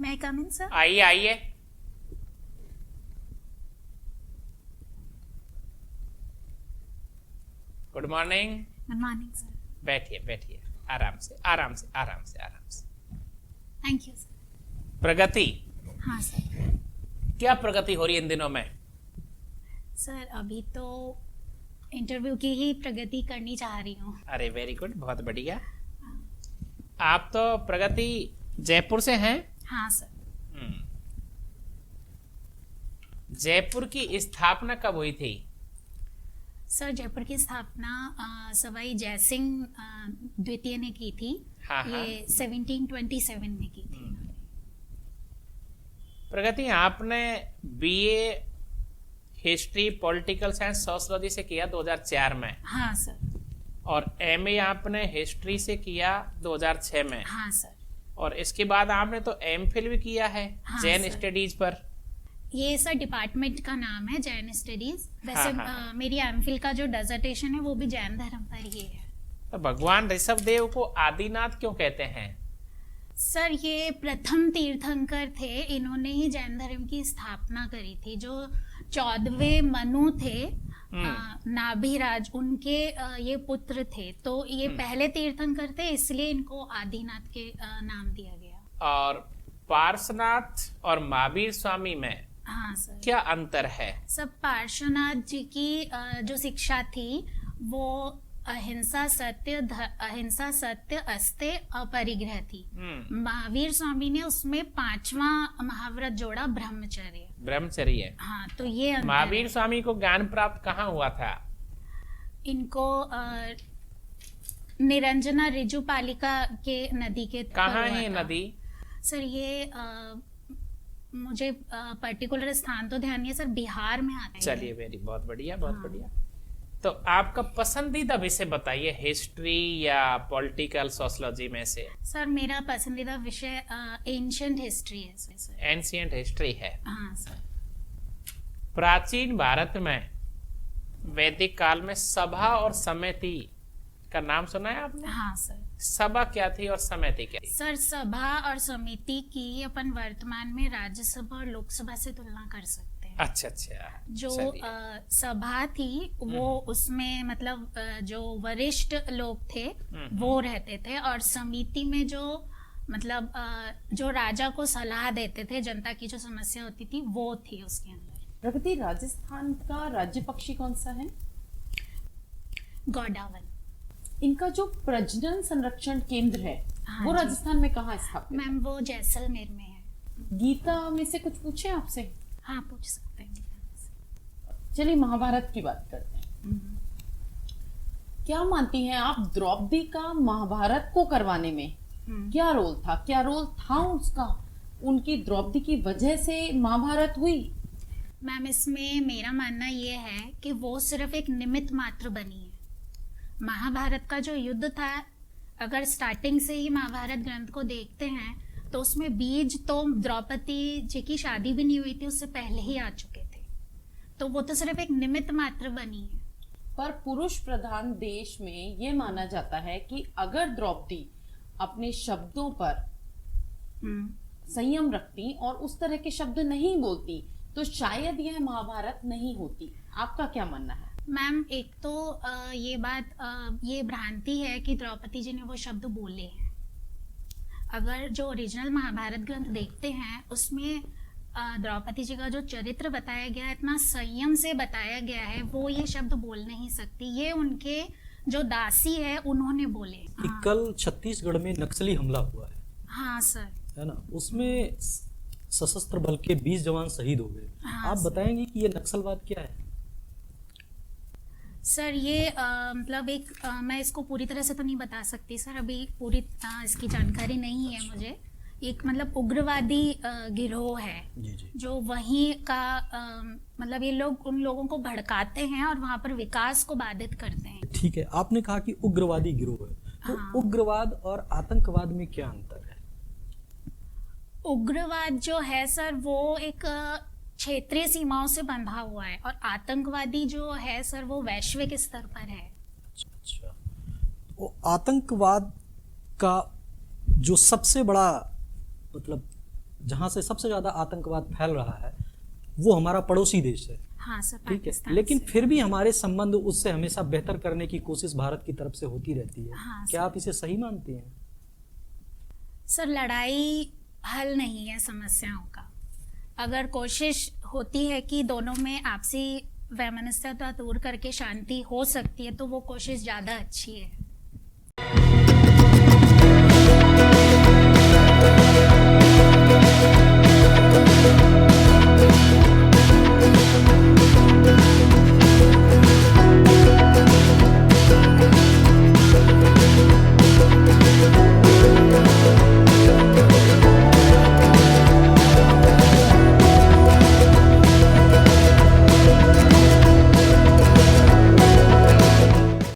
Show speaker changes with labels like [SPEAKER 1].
[SPEAKER 1] मैं कम इन सर?
[SPEAKER 2] आइए आइए। Good morning.
[SPEAKER 1] Good morning sir.
[SPEAKER 2] बैठिए बैठिए, आराम से आराम से आराम से आराम से।
[SPEAKER 1] Thank you sir.
[SPEAKER 2] प्रगति,
[SPEAKER 1] हाँ सर।
[SPEAKER 2] क्या प्रगति हो रही है इन दिनों में?
[SPEAKER 1] सर अभी तो इंटरव्यू की ही प्रगति करनी चाह रही हूँ।
[SPEAKER 2] अरे वेरी गुड, बहुत बढ़िया। आप तो प्रगति जयपुर से हैं?
[SPEAKER 1] हाँ सर।
[SPEAKER 2] जयपुर की स्थापना कब हुई थी?
[SPEAKER 1] सर जयपुर की स्थापना सवाई जयसिंह द्वितीय ने की थी।
[SPEAKER 2] हाँ, हाँ।
[SPEAKER 1] ये 1727 में की थी।
[SPEAKER 2] प्रगति, आपने BA history political science sociology से किया 2004 में।
[SPEAKER 1] हाँ सर।
[SPEAKER 2] और एमए आपने हिस्ट्री से किया 2006 में।
[SPEAKER 1] हाँ सर।
[SPEAKER 2] और इसके बाद आपने तो एमफिल भी किया है जैन स्टडीज पर।
[SPEAKER 1] ये सर डिपार्टमेंट का नाम है जैन स्टडीज। वैसे
[SPEAKER 2] हाँ।
[SPEAKER 1] मेरी एमफिल का जो डिसर्टेशन है वो भी जैन धर्म पर ही है।
[SPEAKER 2] तो भगवान ऋषभदेव को आदिनाथ क्यों कहते हैं?
[SPEAKER 1] सर ये प्रथम तीर्थंकर थे, इन्होंने ही जैन धर्म की स्थापना करी थी। जो 14वें मनु थे नाभिराज, उनके ये पुत्र थे, तो ये पहले तीर्थंकर थे, इसलिए इनको आदिनाथ के नाम दिया गया।
[SPEAKER 2] और पार्श्वनाथ और महावीर स्वामी में
[SPEAKER 1] हाँ सर।
[SPEAKER 2] क्या अंतर है?
[SPEAKER 1] सब पार्श्वनाथ जी की जो शिक्षा थी वो अहिंसा सत्य अस्तेय अपरिग्रह थी। महावीर स्वामी ने उसमें 5वां महाव्रत जोड़ा, ब्रह्मचर्य। हाँ, तो ये अंतर
[SPEAKER 2] महावीर
[SPEAKER 1] है।
[SPEAKER 2] स्वामी को ज्ञान प्राप्त कहाँ हुआ था?
[SPEAKER 1] इनको निरंजना ऋजुपालिका के नदी के
[SPEAKER 2] कहाँ
[SPEAKER 1] पर
[SPEAKER 2] है
[SPEAKER 1] हुआ था।
[SPEAKER 2] नदी?
[SPEAKER 1] सर ये मुझे पर्टिकुलर स्थान तो ध्यान नहीं है सर, बिहार में आता है।
[SPEAKER 2] चलिए वेरी, बहुत बढ़िया बहुत बढ़िया। तो आपका पसंदीदा विषय बताइए, हिस्ट्री या पॉलिटिकल सोशियोलॉजी में से?
[SPEAKER 1] सर मेरा पसंदीदा विषय एंशिएंट हिस्ट्री है सर।
[SPEAKER 2] एंशिएंट हिस्ट्री है।
[SPEAKER 1] हाँ सर।
[SPEAKER 2] प्राचीन भारत में वैदिक काल में सभा और समिति का नाम सुना है आपने?
[SPEAKER 1] हाँ सर।
[SPEAKER 2] सभा क्या थी और समिति क्या थी?
[SPEAKER 1] सर सभा और समिति की अपन वर्तमान में राज्यसभा और लोकसभा से तुलना कर सकते हैं।
[SPEAKER 2] अच्छा अच्छा।
[SPEAKER 1] जो सभा थी वो उसमें मतलब जो वरिष्ठ लोग थे वो रहते थे, और समिति में जो मतलब जो राजा को सलाह देते थे, जनता की जो समस्या होती थी वो थी उसके अंदर।
[SPEAKER 3] प्रगति, राजस्थान का राज्य पक्षी कौन सा है?
[SPEAKER 1] गौडावन।
[SPEAKER 3] इनका जो प्रजनन संरक्षण केंद्र है
[SPEAKER 1] हाँ
[SPEAKER 3] वो
[SPEAKER 1] जी।
[SPEAKER 3] राजस्थान में कहाँ स्थापित है?
[SPEAKER 1] मैम वो जैसलमेर में है।
[SPEAKER 3] गीता में से कुछ पूछे आपसे?
[SPEAKER 1] हाँ पूछ सकते हैं।
[SPEAKER 3] चलिए महाभारत की बात करते हैं। क्या मानती हैं आप, द्रौपदी का महाभारत को करवाने में क्या रोल था? क्या रोल था उसका? उनकी द्रौपदी की वजह से महाभारत हुई?
[SPEAKER 1] मैम इसमें मेरा मानना ये है कि वो सिर्फ एक निमित्त मात्र बनी है। महाभारत का जो युद्ध था, अगर स्टार्टिंग से ही महाभारत ग्रंथ को देखते हैं तो उसमें बीज तो द्रौपदी जी की शादी भी नहीं हुई थी, उससे पहले ही आ चुके थे, तो वो तो सिर्फ एक निमित्त मात्र बनी है।
[SPEAKER 3] पर पुरुष प्रधान देश में ये माना जाता है कि अगर द्रौपदी अपने शब्दों पर संयम रखती और उस तरह के शब्द नहीं बोलती तो शायद यह महाभारत नहीं होती। आपका क्या मानना है?
[SPEAKER 1] मैम एक तो ये बात ये भ्रांति है कि द्रौपदी जी ने वो शब्द बोले हैं। अगर जो ओरिजिनल महाभारत ग्रंथ देखते हैं उसमें द्रौपदी जी का जो चरित्र बताया गया है, इतना संयम से बताया गया है, वो ये शब्द बोल नहीं सकती। ये उनके जो दासी है उन्होंने बोले।
[SPEAKER 4] कल छत्तीसगढ़ में नक्सली हमला हुआ है।
[SPEAKER 1] हाँ सर।
[SPEAKER 4] है ना, उसमें सशस्त्र बल के 20 जवान शहीद हो गए।
[SPEAKER 1] हाँ
[SPEAKER 4] आप
[SPEAKER 1] सर।
[SPEAKER 4] बताएंगे कि ये नक्सलवाद क्या है?
[SPEAKER 1] सर ये मतलब एक मैं इसको पूरी तरह से तो नहीं बता सकती सर, अभी पूरी इसकी जानकारी नहीं है मुझे। एक मतलब उग्रवादी गिरोह है
[SPEAKER 4] जी जी।
[SPEAKER 1] जो वहीं का मतलब ये लोग उन लोगों को भड़काते हैं और वहां पर विकास को बाधित करते हैं।
[SPEAKER 4] ठीक है, आपने कहा कि उग्रवादी गिरोह है, तो
[SPEAKER 1] हाँ।
[SPEAKER 4] उग्रवाद और आतंकवाद में क्या अंतर है?
[SPEAKER 1] उग्रवाद जो है सर वो एक क्षेत्रीय सीमाओं से बंधा हुआ है, और आतंकवादी जो है सर वो वैश्विक स्तर पर है।
[SPEAKER 4] अच्छा, तो आतंकवाद का जो सबसे बड़ा मतलब जहाँ से सबसे ज़्यादा आतंकवाद फैल रहा है वो हमारा पड़ोसी देश है।
[SPEAKER 1] हाँ सर,
[SPEAKER 4] ठीक है,
[SPEAKER 1] पाकिस्तान
[SPEAKER 4] लेकिन
[SPEAKER 1] से।
[SPEAKER 4] फिर भी हमारे संबंध उससे हमेशा बेहतर करने की कोशिश भारत की तरफ से होती रहती है।
[SPEAKER 1] हाँ,
[SPEAKER 4] क्या
[SPEAKER 1] सर।
[SPEAKER 4] आप इसे सही मानती हैं?
[SPEAKER 1] सर, लड़ाई हल नहीं है समस्याओं का। अगर कोशिश होती है कि दोनों में आपसी वैमनस्यता दूर करके शांति हो सकती है तो वो कोशिश ज़्यादा अच्छी है।